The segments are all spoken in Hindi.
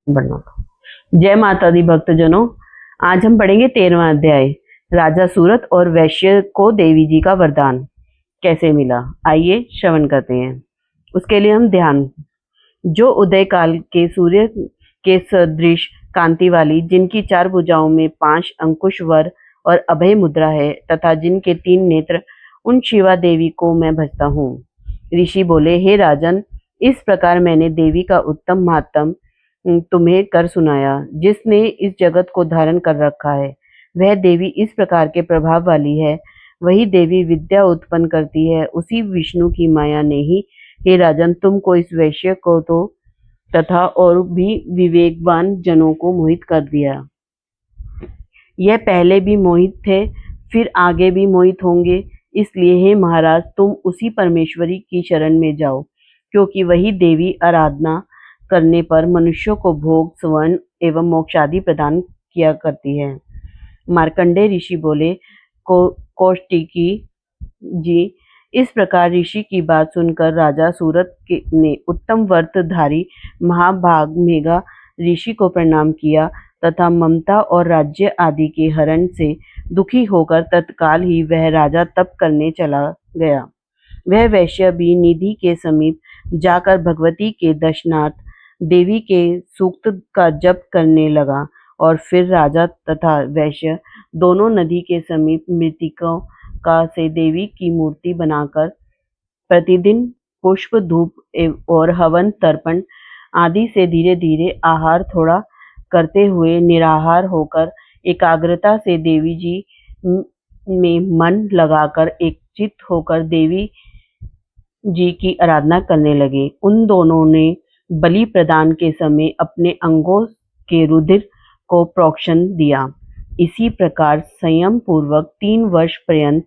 बढ़ना। जय माता दी भक्तजनों, आज हम पढ़ेंगे 13वां अध्याय। राजा सूरत और वैश्य को देवी जी का वरदान कैसे मिला। आइए श्रवण करते हैं। उसके लिए हम ध्यान। जो उदय काल के सूर्य के सदृश कांति वाली, जिनकी 4 भुजाओं में 5 अंकुश वर और अभय मुद्रा है, तथा जिनके 3 नेत्र, उन शिवा देवी को मैं भजता हूँ। ऋषि बोले, हे राजन, इस प्रकार मैंने देवी का उत्तम महात्म तुम्हें कर सुनाया। जिसने इस जगत को धारण कर रखा है, वह देवी इस प्रकार के प्रभाव वाली है। वही देवी विद्या उत्पन्न करती है। उसी विष्णु की माया ने ही, हे राजन, तुमको, इस वैश्य को तो तथा और भी विवेकवान जनों को मोहित कर दिया। यह पहले भी मोहित थे, फिर आगे भी मोहित होंगे। इसलिए हे महाराज, तुम उसी परमेश्वरी की शरण में जाओ, क्योंकि वही देवी आराधना करने पर मनुष्यों को भोग, स्वर्ण एवं मोक्ष आदि प्रदान किया करती है। मार्कंडेय ऋषि बोले, कौशिकी जी, इस प्रकार ऋषि की बात सुनकर राजा सूरत ने उत्तम व्रतधारी महाभाग मेघा ऋषि को प्रणाम किया तथा ममता और राज्य आदि के हरण से दुखी होकर तत्काल ही वह राजा तप करने चला गया। वह वैश्य भी निधि के समीप जाकर भगवती के दर्शनार्थ देवी के सूक्त का जप करने लगा, और फिर राजा तथा वैश्य दोनों नदी के समीप मृतिकों का से देवी की मूर्ति बनाकर प्रतिदिन पुष्प, धूप और हवन तर्पण आदि से धीरे धीरे आहार थोड़ा करते हुए निराहार होकर एकाग्रता से देवी जी में मन लगाकर एकचित्त होकर देवी जी की आराधना करने लगे। उन दोनों ने बलि प्रदान के समय अपने अंगों के रुधिर को प्रोक्षण दिया। इसी प्रकार संयम पूर्वक 3 वर्ष पर्यंत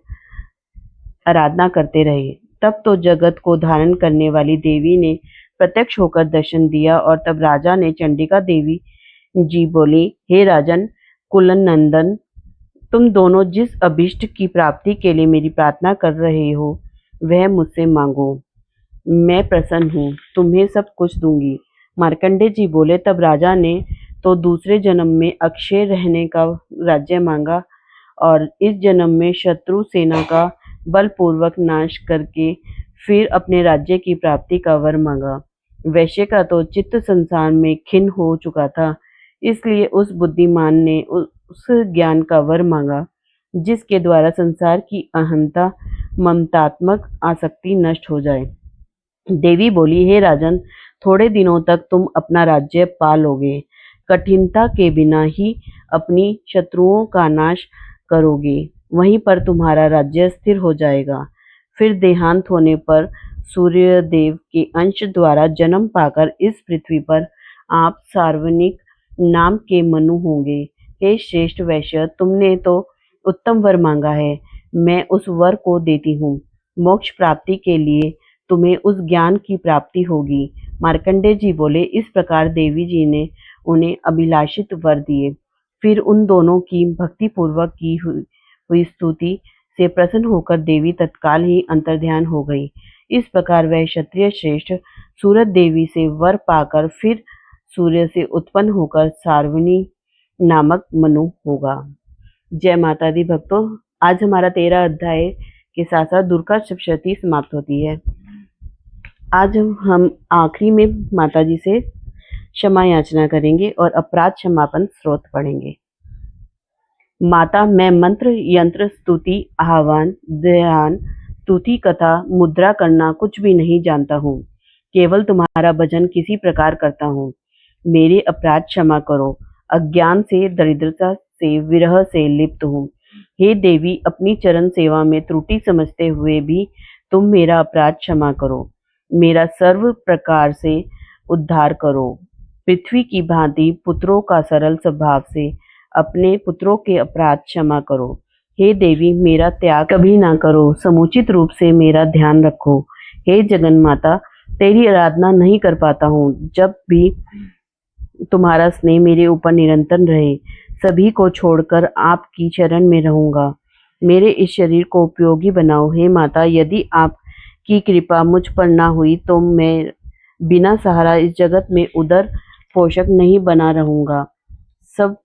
आराधना करते रहे। तब तो जगत को धारण करने वाली देवी ने प्रत्यक्ष होकर दर्शन दिया, और तब राजा ने चंडिका देवी जी बोली, हे राजन कुलनंदन, तुम दोनों जिस अभिष्ट की प्राप्ति के लिए मेरी प्रार्थना कर रहे हो, वह मुझसे मांगो। मैं प्रसन्न हूँ, तुम्हें सब कुछ दूंगी। मार्कंडेय जी बोले, तब राजा ने तो दूसरे जन्म में अक्षय रहने का राज्य मांगा, और इस जन्म में शत्रु सेना का बलपूर्वक नाश करके फिर अपने राज्य की प्राप्ति का वर मांगा। वैश्य का तो चित्त संसार में खिन्न हो चुका था, इसलिए उस बुद्धिमान ने उस ज्ञान का वर मांगा जिसके द्वारा संसार की अहंता, ममतात्मक आसक्ति नष्ट हो जाए। देवी बोली, हे राजन, थोड़े दिनों तक तुम अपना राज्य पा लोगे। कठिनता के बिना ही अपनी शत्रुओं का नाश करोगे, वहीं पर तुम्हारा राज्य स्थिर हो जाएगा। फिर देहांत होने पर सूर्यदेव के अंश द्वारा जन्म पाकर इस पृथ्वी पर आप सार्वनिक नाम के मनु होंगे। हे श्रेष्ठ वैश्य, तुमने तो उत्तम वर मांगा है, मैं उस वर को देती हूँ। मोक्ष प्राप्ति के लिए तुम्हें उस ज्ञान की प्राप्ति होगी। मार्कंडेय जी बोले, इस प्रकार देवी जी ने उन्हें अभिलाषित वर दिए। फिर उन दोनों की भक्ति पूर्वक की हुई स्तुति से प्रसन्न होकर देवी तत्काल ही अंतर्ध्यान हो गई। इस प्रकार वह क्षत्रिय श्रेष्ठ सूरत देवी से वर पाकर फिर सूर्य से उत्पन्न होकर सार्वनी नामक मनु होगा। जय माता दी भक्तों, आज हमारा 13 अध्याय के साथ साथ दुर्गा सप्तशती समाप्त होती है। आज हम आखिरी में माता जी से क्षमा याचना करेंगे और अपराध क्षमापन स्रोत पढ़ेंगे। माता, मैं मंत्र, यंत्र, स्तुति, आह्वान, ध्यान, स्तुति, कथा, मुद्रा करना कुछ भी नहीं जानता हूँ। केवल तुम्हारा भजन किसी प्रकार करता हूँ। मेरे अपराध क्षमा करो। अज्ञान से, दरिद्रता से, विरह से लिप्त हूँ। हे देवी, अपनी चरण सेवा में त्रुटि समझते हुए भी तुम मेरा अपराध क्षमा करो। मेरा सर्व प्रकार से उद्धार करो। पृथ्वी की भांति पुत्रों का सरल स्वभाव से अपने पुत्रों के अपराध क्षमा करो। हे देवी, मेरा त्याग कभी ना करो। समुचित रूप से मेरा ध्यान रखो। हे जगन माता, तेरी आराधना नहीं कर पाता हूँ। जब भी तुम्हारा स्नेह मेरे ऊपर निरंतर रहे। सभी को छोड़कर आपकी शरण में रहूंगा। मेरे इस शरीर को उपयोगी बनाओ। हे माता, यदि आपकी कृपा मुझ पर ना हुई तो मैं बिना सहारा इस जगत में उदर पोषक नहीं बना रहूंगा। सब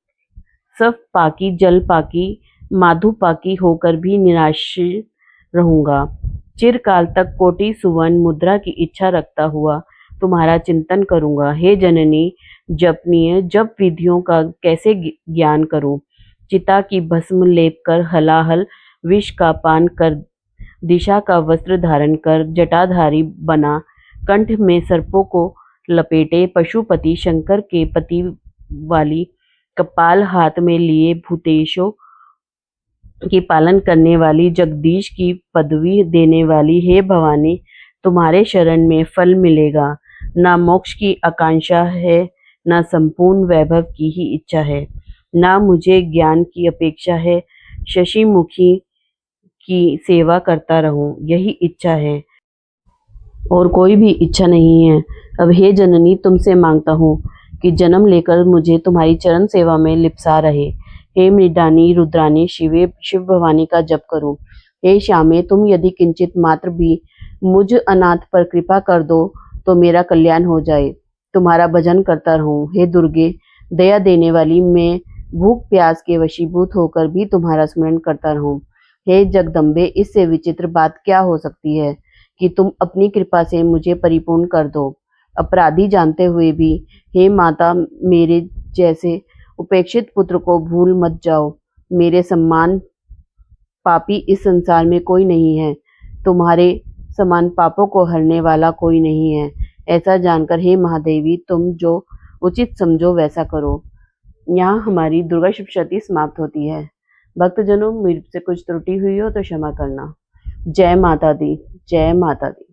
सब पाकी जल पाकी माधु पाकी होकर भी निराश रहूंगा। चिरकाल तक कोटि सुवर्ण मुद्रा की इच्छा रखता हुआ तुम्हारा चिंतन करूंगा। हे जननी, जपनीय जप विधियों का कैसे ज्ञान करूं। चिता की भस्म लेप कर, हलाहल विष का पान कर, दिशा का वस्त्र धारण कर, जटाधारी बना, कंठ में सर्पों को लपेटे, पशुपति शंकर के पति वाली कपाल हाथ में लिए, भूतेशों की पालन करने वाली, जगदीश की पदवी देने वाली, हे भवानी, तुम्हारे शरण में फल मिलेगा। ना मोक्ष की आकांक्षा है, ना संपूर्ण वैभव की ही इच्छा है, ना मुझे ज्ञान की अपेक्षा है। शशि मुखी की सेवा करता रहूं, यही इच्छा है और कोई भी इच्छा नहीं है। अब हे जननी, तुमसे मांगता हूँ कि जन्म लेकर मुझे तुम्हारी चरण सेवा में लिप्सा रहे। हे मृडानी रुद्रानी शिव भवानी का जप करूं। हे श्यामे, तुम यदि किंचित मात्र भी मुझ अनाथ पर कृपा कर दो तो मेरा कल्याण हो जाए। तुम्हारा भजन करता रहूं। हे दुर्गे, दया देने वाली, मैं भूख प्यास के वशीभूत होकर भी तुम्हारा स्मरण करता रहूं। हे जगदम्बे, इससे विचित्र बात क्या हो सकती है कि तुम अपनी कृपा से मुझे परिपूर्ण कर दो, अपराधी जानते हुए भी। हे माता, मेरे जैसे उपेक्षित पुत्र को भूल मत जाओ। मेरे समान पापी इस संसार में कोई नहीं है। तुम्हारे समान पापों को हरने वाला कोई नहीं है। ऐसा जानकर हे महादेवी, तुम जो उचित समझो वैसा करो। यहाँ हमारी दुर्गा सप्तशती समाप्त होती है। भक्तजनों, मुझसे कुछ त्रुटि हुई हो तो क्षमा करना। जय माता दी, जय माता दी।